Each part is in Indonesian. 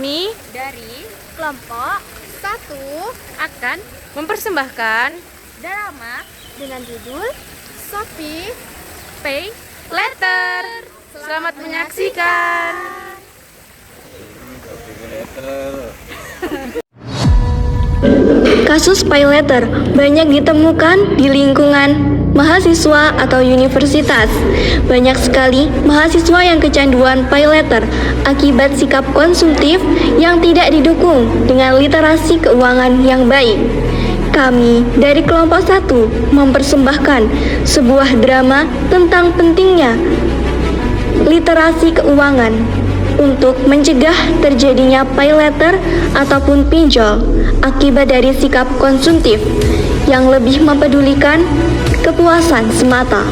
kami dari kelompok satu akan mempersembahkan drama dengan judul Sophie Pay Letter. Selamat menyaksikan. Kasus pay letter banyak ditemukan di lingkungan mahasiswa atau universitas. Banyak sekali mahasiswa yang kecanduan pay letter akibat sikap konsumtif yang tidak didukung dengan literasi keuangan yang baik. Kami dari kelompok 1 mempersembahkan sebuah drama tentang pentingnya literasi keuangan untuk mencegah terjadinya pay letter ataupun pinjol akibat dari sikap konsumtif yang lebih mempedulikan kepuasan semata.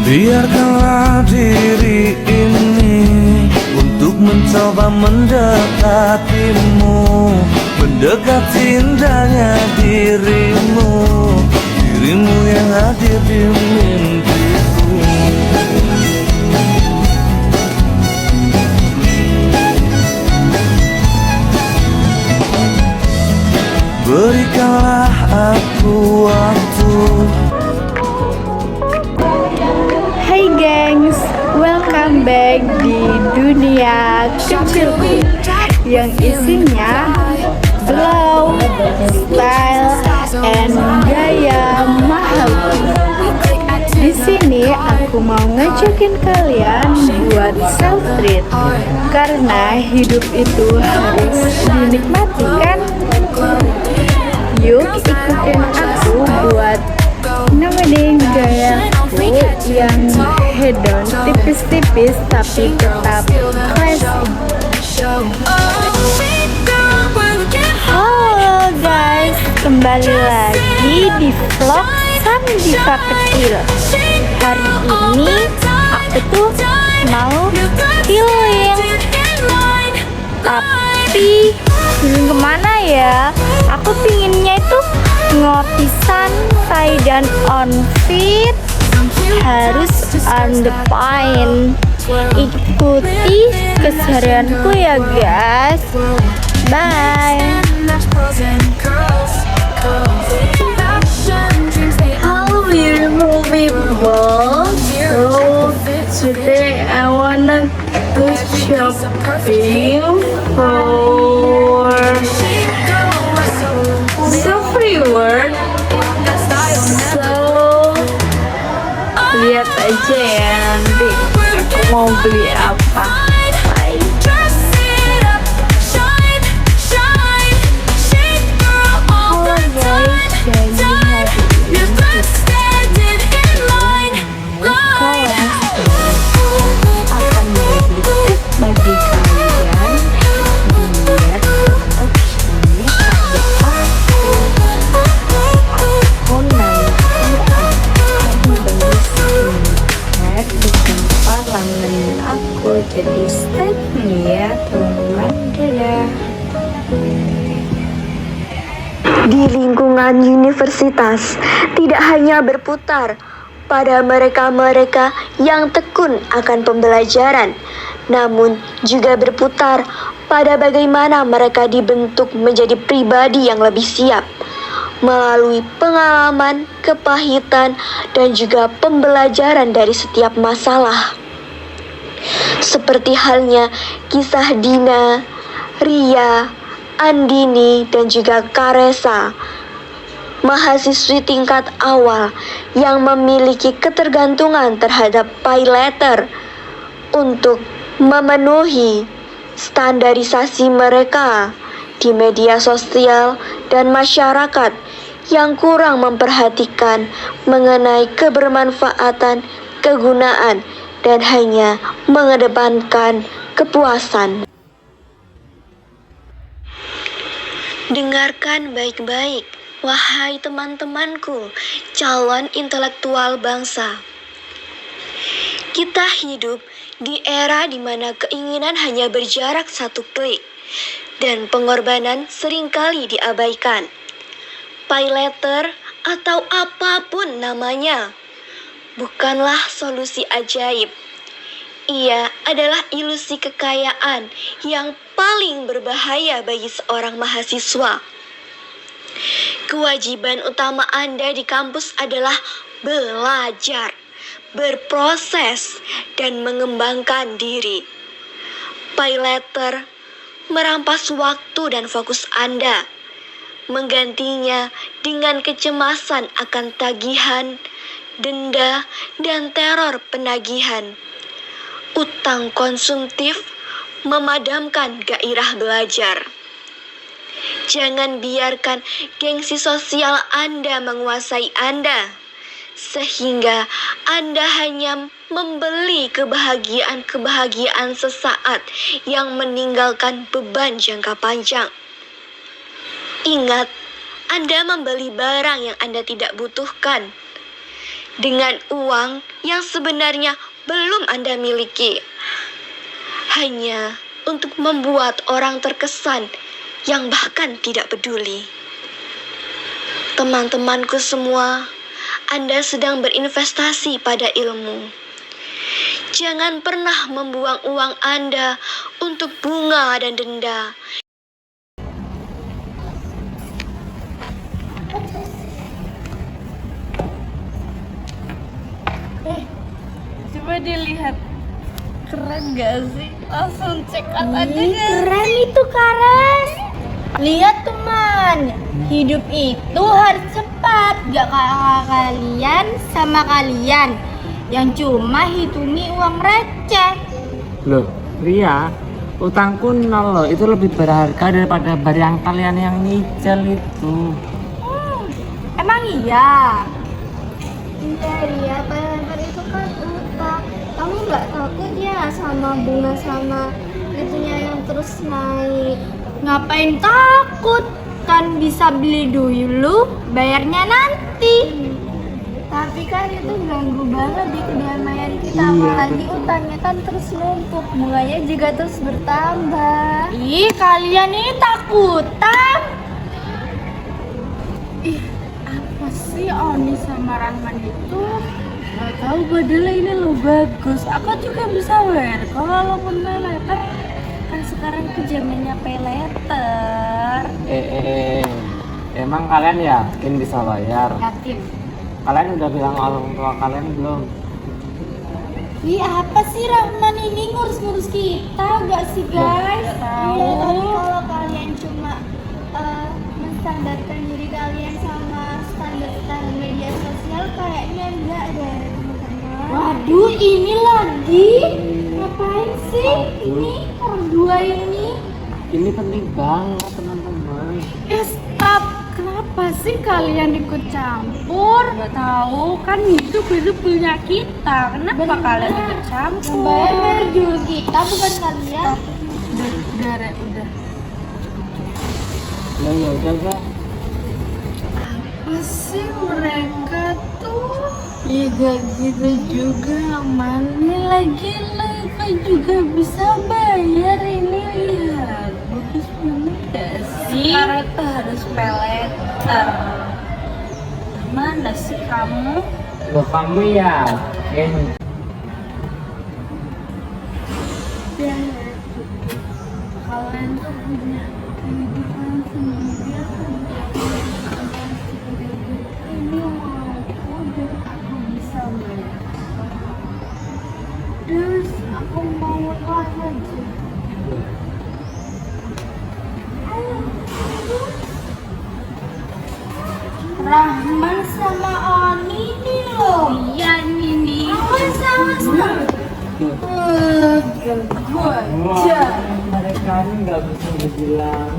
Biarkanlah diri ini untuk mencoba mendekatimu, mendekati indahnya dirimu yang hadir di mimpiku. Berikanlah aku waktu. Hai gengs, welcome back di dunia kecilku yang isinya glow, style, and gaya mahal. Di sini aku mau ngajakin kalian buat self treat karena hidup itu harus dinikmati kan? Yuk ikutin aku buat nemenin gayaku yang hedon tipis-tipis tapi tetap classy. Halo guys, kembali lagi di vlog Sang Diva Kecil. Hari ini aku tuh mau healing. Tapi healing kemana ya? Aku pinginnya itu ngopi santai dan on fit, harus on the point. Ikuti keseharianku ya guys. Bye. Hello beautiful people. So today I wanna go shopping for free word. So lihat aja ya nanti aku mau beli apa. Bye. Halo guys, jadi hari ini akan menjadi tips bagi kalian biar opsinya ada aku nanti akan beli skincare di tempat langganan aku. Jadi stay tune ya teman-teman. Dadah. Di lingkungan universitas tidak hanya berputar pada mereka-mereka yang tekun akan pembelajaran, namun juga berputar pada bagaimana mereka dibentuk menjadi pribadi yang lebih siap melalui pengalaman, kepahitan, dan juga pembelajaran dari setiap masalah. Seperti halnya kisah Dina, Ria, Andini dan juga Karesa, mahasiswi tingkat awal yang memiliki ketergantungan terhadap pay letter untuk memenuhi standarisasi mereka di media sosial dan masyarakat yang kurang memperhatikan mengenai kebermanfaatan, kegunaan, dan hanya mengedepankan kepuasan. Dengarkan baik-baik, wahai teman-temanku, calon intelektual bangsa. Kita hidup di era di mana keinginan hanya berjarak satu klik dan pengorbanan seringkali diabaikan. Pay letter atau apapun namanya bukanlah solusi ajaib. Ia adalah ilusi kekayaan yang paling berbahaya bagi seorang mahasiswa. Kewajiban utama Anda di kampus adalah belajar, berproses, dan mengembangkan diri. Pay letter merampas waktu dan fokus Anda, menggantinya dengan kecemasan akan tagihan, denda, dan teror penagihan. Utang konsumtif memadamkan gairah belajar. Jangan biarkan gengsi sosial Anda menguasai Anda, sehingga Anda hanya membeli kebahagiaan sesaat yang meninggalkan beban jangka panjang. Ingat, Anda membeli barang yang Anda tidak butuhkan dengan uang yang sebenarnya belum Anda miliki, hanya untuk membuat orang terkesan yang bahkan tidak peduli. Teman-temanku semua, Anda sedang berinvestasi pada ilmu. Jangan pernah membuang uang Anda untuk bunga dan denda. Coba dilihat, keren gak sih? Langsung check out aja guys. Keren itu Kares. Lihat teman, hidup itu harus cepat. Gak kayak kalian sama kalian yang cuma hitungi uang receh. Loh, Ria, utangku 0 loh. Itu lebih berharga daripada barang kalian yang nyicil itu. Emang iya? Iya Ria, pay letter itu kan utang. Kamu nggak takut ya sama bunga sama itunya yang terus naik? Ngapain takut? Kan bisa beli dulu, bayarnya nanti. Tapi kan itu ganggu banget di kedamaian kita, Iya, apalagi betul. utangnya kan terus numpuk, bunganya juga terus bertambah. Ih, kalian ini takutan. Ih, apa sih Oni sama Rahman itu? Gak tahu, padahal ini lo bagus. Aku juga bisa wear. Kalaupun pay letter, kan sekarang tuh zamannya pay letter. Emang kalian yakin bisa bayar? Yakin. Kalian udah bilang orang tua kalian belum? Ih, apa sih Rahman ini ngurus-ngurus kita, gak sih guys? Iya, tapi kalau kalian cuma menstandarkan diri kalian sama standar-standar media sosial, kayaknya enggak deh teman-teman. Waduh, ini lagi ngapain sih ini orang dua ini? Ini penting banget teman-teman. Stop! Kenapa sih kalian ikut campur? Gak tahu, kan hidup itu punya kita. Kenapa kalian ikut campur? Bayar jul kita bukan kalian. Udah, Rek, udah. Ya udah Bang. Apa sih mereka tuh? Ya gak gitu juga, Mani lagi mereka juga bisa bayar ini, lihat. Bagus banget gak sih? Sekarang tuh harus pay letter. Mana sih kamu? Loh, kamu yakin? Kalian tuh punya kehidupan sendiri. Ini mau udah aku bisa bayar. Terus aku mau kelas aja. Rahman sama Oni nih loh. Iya nih. Awas. Mereka ini nggak bisa dibilang.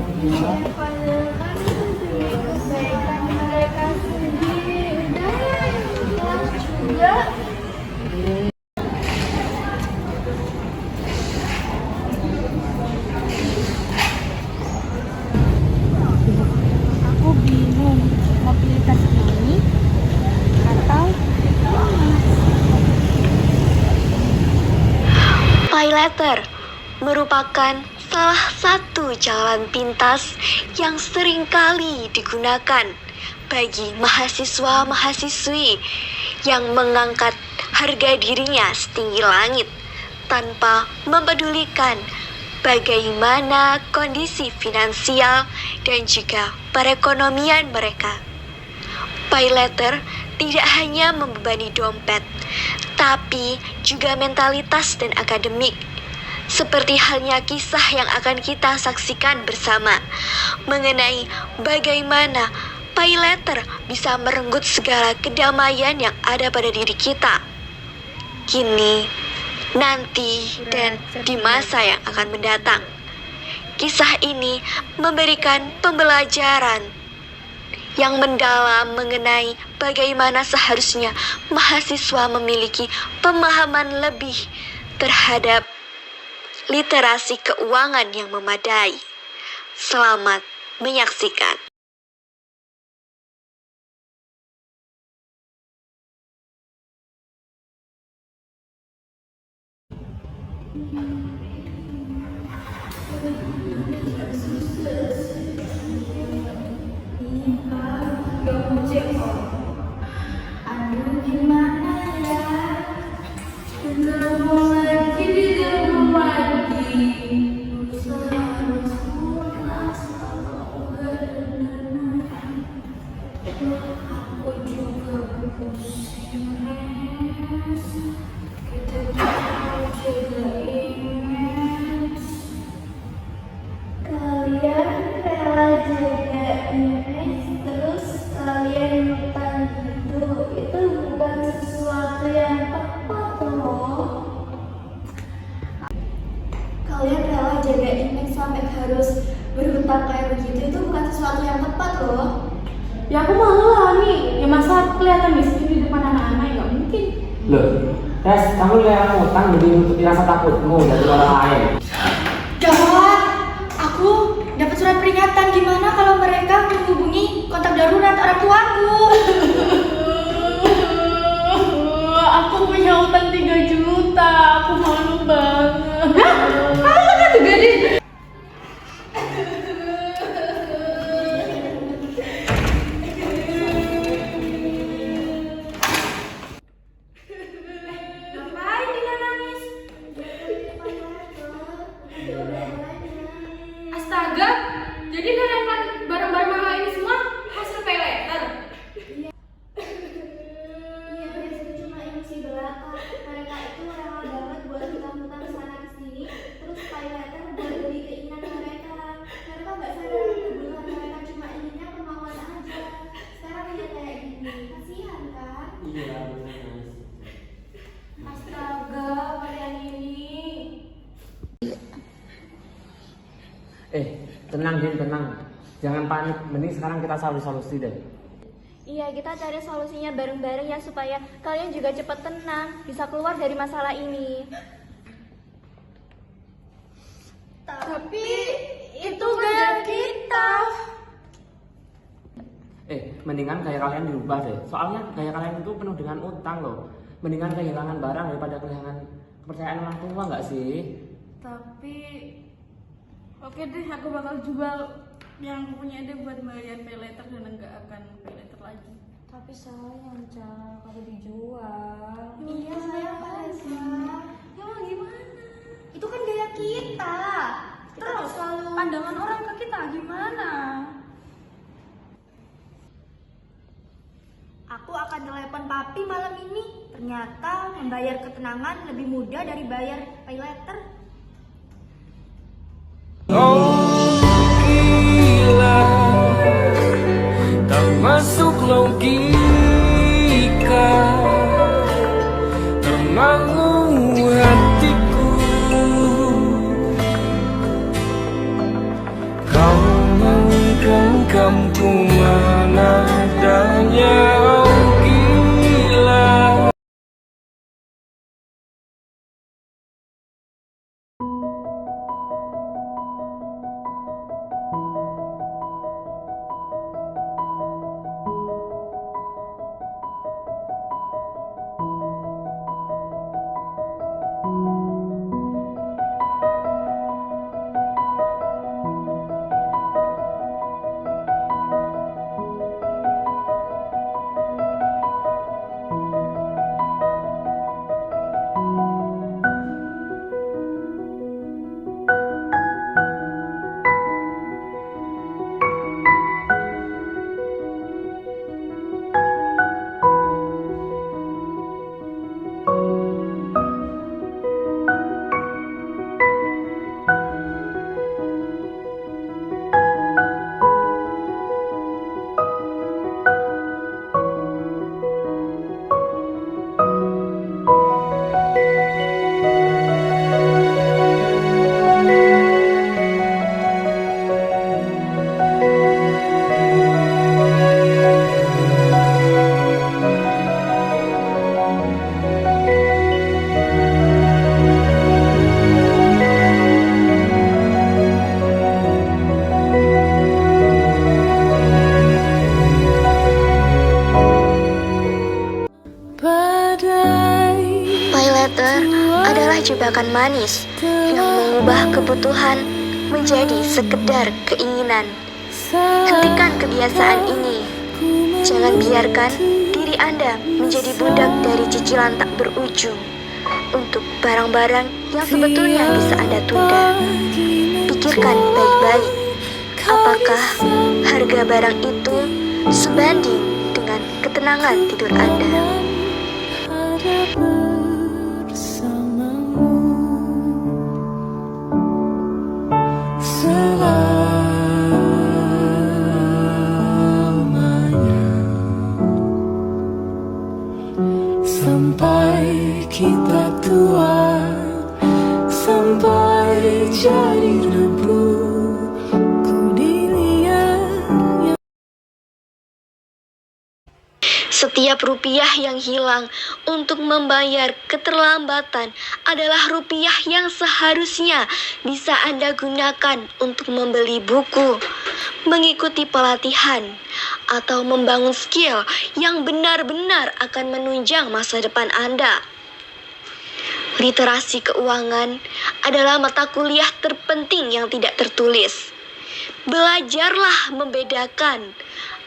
Padahal kan demi kebaikan mereka sendiri. Udah juga. Aku bingung mau pilih tas ini atau Pay Letter merupakan salah satu jalan pintas yang sering kali digunakan bagi mahasiswa-mahasiswi yang mengangkat harga dirinya setinggi langit tanpa mempedulikan bagaimana kondisi finansial dan juga perekonomian mereka. Pay Letter tidak hanya membebani dompet, tapi juga mentalitas dan akademik. Seperti halnya kisah yang akan kita saksikan bersama mengenai bagaimana Pay Letter bisa merenggut segala kedamaian yang ada pada diri kita. Kini, nanti, dan di masa yang akan mendatang. Kisah ini memberikan pembelajaran yang mendalam mengenai bagaimana seharusnya mahasiswa memiliki pemahaman lebih terhadap literasi keuangan yang memadai. Selamat menyaksikan. kalian rela jaga image terus kalian lupa gitu, itu bukan sesuatu yang tepat loh. Kalian rela jaga image sampai harus berhutang kayak begitu, itu bukan sesuatu yang tepat loh. Ya aku malu lah nih. Ya masa aku kelihatan miskin di depan anak-anak, nggak mungkin. Loh, Tes, kamu lihat utang lebih menutupi rasa takutmu dari orang lain. Gawat, aku dapat surat peringatan. Gimana kalau mereka menghubungi kontak darurat orang tuaku? Aku punya utang 3 juta. Aku malu banget. Kamu kan juga di. Ngapain dia nangis? Astaga, jadi kalian barang-barang mahal ini semua hasil pay letter? Iya, itu cuma ilusi belaka. Mereka itu rela banget buat hutang-hutang sana sini, terus pay letter buat beli keinginan mereka. Mereka nggak sadar kebutuhan mereka, cuma inginnya kemauan aja. Sekarang lihat kayak gini, kasihan kan? Iya, benar. Astaga, kalian ini. Tenang Din, tenang. Jangan panik, mending sekarang kita cari solusi deh. Iya, kita cari solusinya bareng-bareng ya supaya kalian juga cepat tenang, bisa keluar dari masalah ini. Tapi itu gaya kita. Mendingan gaya kalian dirubah deh. Soalnya gaya kalian itu penuh dengan utang loh. Mendingan kehilangan barang daripada kehilangan kepercayaan orang tua, nggak sih? Tapi oke deh, aku bakal jual yang punya ide buat bayar pay letter dan enggak akan pay letter lagi. Tapi sayang, Cak, kalau dijual. Iya, sayang Reza. Ya mau gimana? Itu kan gaya kita. Terus pandangan orang ke kita gimana? Aku akan telepon papi malam ini. Ternyata membayar ketenangan lebih mudah dari bayar pay letter. Oh gila, tak masuk logika. diamku mana adanya gila. Pay letter adalah jebakan manis yang mengubah kebutuhan menjadi sekedar keinginan. Hentikan kebiasaan ini. Jangan biarkan diri Anda menjadi budak dari cicilan tak berujung untuk barang-barang yang sebetulnya bisa Anda tunda. Pikirkan baik-baik, apakah harga barang itu sebanding dengan ketenangan tidur Anda. Selamanya sampai kita tua, sampai jadi debu. Setiap rupiah yang hilang untuk membayar keterlambatan adalah rupiah yang seharusnya bisa Anda gunakan untuk membeli buku, mengikuti pelatihan, atau membangun skill yang benar-benar akan menunjang masa depan Anda. Literasi keuangan adalah mata kuliah terpenting yang tidak tertulis. Belajarlah membedakan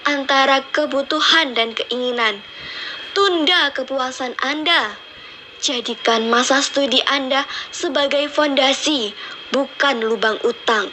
antara kebutuhan dan keinginan. Tunda kepuasan Anda. Jadikan masa studi Anda sebagai fondasi, bukan lubang utang.